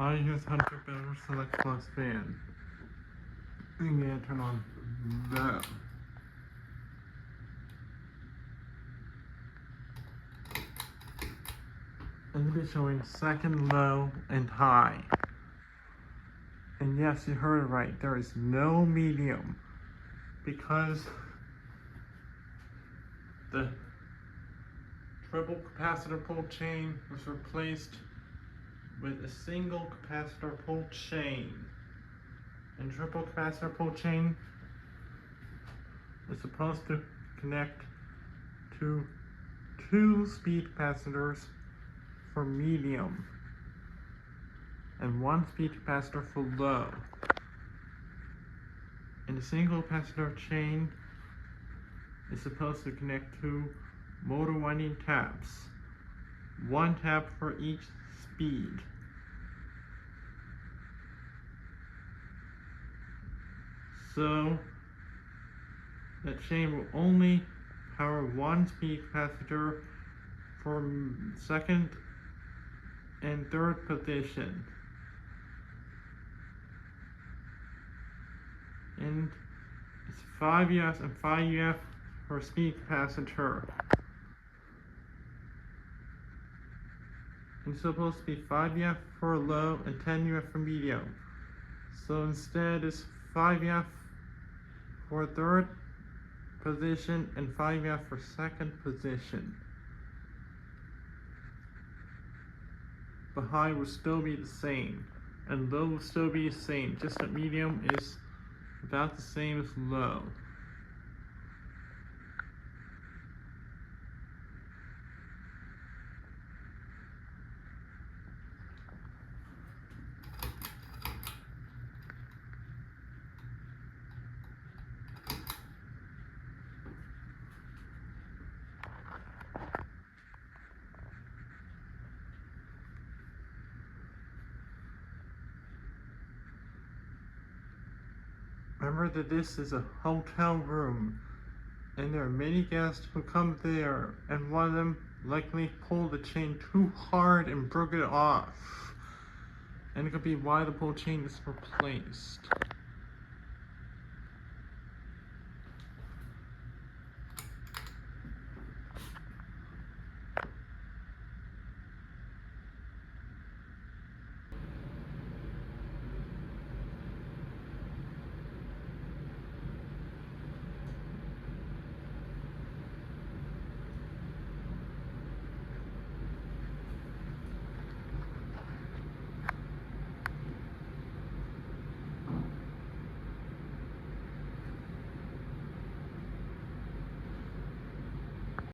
I use Hunter Better Select Plus Fan. I'm gonna turn on that. And it'll be showing second, low, and high. And yes, you heard it right. There is no medium because the triple capacitor pull chain was replaced with a single capacitor pull chain. And triple capacitor pull chain is supposed to connect to 2 speed capacitors for medium and 1 speed capacitor for low. And the single capacitor chain is supposed to connect 2 motor winding taps, 1 tap for each speed. So that chain will only power 1 speed capacitor for second and third position. And it's 5 EF and 5 EF for speed capacitor. And it's supposed to be 5 EF for low and 10 EF for medium. So instead it's 5 EF for third position and 5 EF for second position. But high will still be the same, and low will still be the same, just that medium is about the same as low. Remember that this is a hotel room, and there are many guests who come there, and one of them likely pulled the chain too hard and broke it off. And it could be why the pull chain is replaced.